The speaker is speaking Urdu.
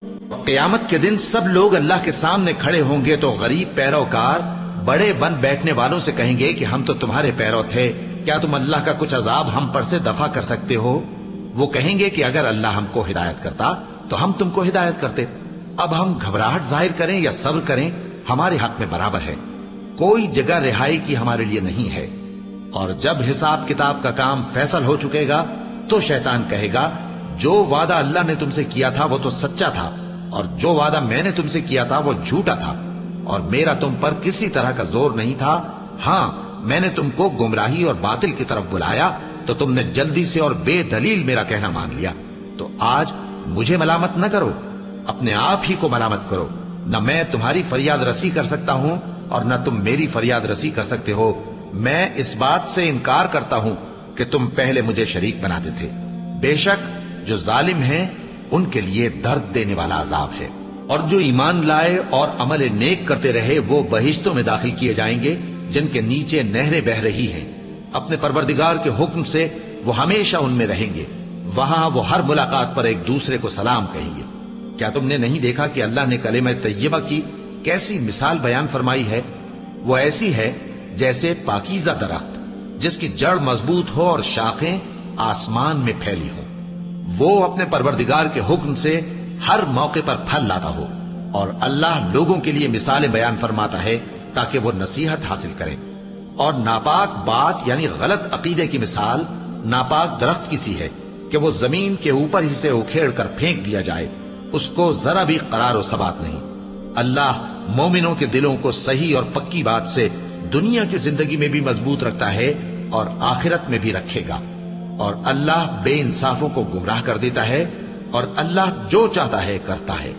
قیامت کے دن سب لوگ اللہ کے سامنے کھڑے ہوں گے تو غریب پیروکار بڑے بن بیٹھنے والوں سے کہیں گے کہ ہم تو تمہارے پیرو تھے، کیا تم اللہ کا کچھ عذاب ہم پر سے دفع کر سکتے ہو؟ وہ کہیں گے کہ اگر اللہ ہم کو ہدایت کرتا تو ہم تم کو ہدایت کرتے۔ اب ہم گھبراہٹ ظاہر کریں یا صبر کریں ہمارے حق میں برابر ہے، کوئی جگہ رہائی کی ہمارے لیے نہیں ہے۔ اور جب حساب کتاب کا کام فیصل ہو چکے گا تو شیطان کہے گا جو وعدہ اللہ نے تم سے کیا تھا وہ تو سچا تھا، اور جو وعدہ میں نے تم سے کیا تھا وہ جھوٹا تھا، اور میرا تم پر کسی طرح کا زور نہیں تھا۔ ہاں، میں نے تم کو گمراہی اور باطل کی طرف بلایا تو تم نے جلدی سے اور بے دلیل میرا کہنا مان لیا۔ تو آج مجھے ملامت نہ کرو، اپنے آپ ہی کو ملامت کرو۔ نہ میں تمہاری فریاد رسی کر سکتا ہوں اور نہ تم میری فریاد رسی کر سکتے ہو۔ میں اس بات سے انکار کرتا ہوں کہ تم پہلے مجھے شریک بناتے تھے۔ بے شک جو ظالم ہیں ان کے لیے درد دینے والا عذاب ہے، اور جو ایمان لائے اور عمل نیک کرتے رہے وہ بہشتوں میں داخل کیے جائیں گے جن کے نیچے نہریں بہہ رہی ہیں۔ اپنے پروردگار کے حکم سے وہ ہمیشہ ان میں رہیں گے، وہاں وہ ہر ملاقات پر ایک دوسرے کو سلام کہیں گے۔ کیا تم نے نہیں دیکھا کہ اللہ نے کلمہ طیبہ کی کیسی مثال بیان فرمائی ہے؟ وہ ایسی ہے جیسے پاکیزہ درخت جس کی جڑ مضبوط ہو اور شاخیں آسمان میں پھیلی ہوں۔ وہ اپنے پروردگار کے حکم سے ہر موقع پر پھل لاتا ہو، اور اللہ لوگوں کے لیے مثالیں بیان فرماتا ہے تاکہ وہ نصیحت حاصل کریں۔ اور ناپاک بات یعنی غلط عقیدے کی مثال ناپاک درخت کی سی ہے کہ وہ زمین کے اوپر ہی سے اکھیڑ کر پھینک دیا جائے، اس کو ذرا بھی قرار و ثبات نہیں۔ اللہ مومنوں کے دلوں کو صحیح اور پکی بات سے دنیا کی زندگی میں بھی مضبوط رکھتا ہے اور آخرت میں بھی رکھے گا، اور اللہ بے انصافوں کو گمراہ کر دیتا ہے، اور اللہ جو چاہتا ہے کرتا ہے۔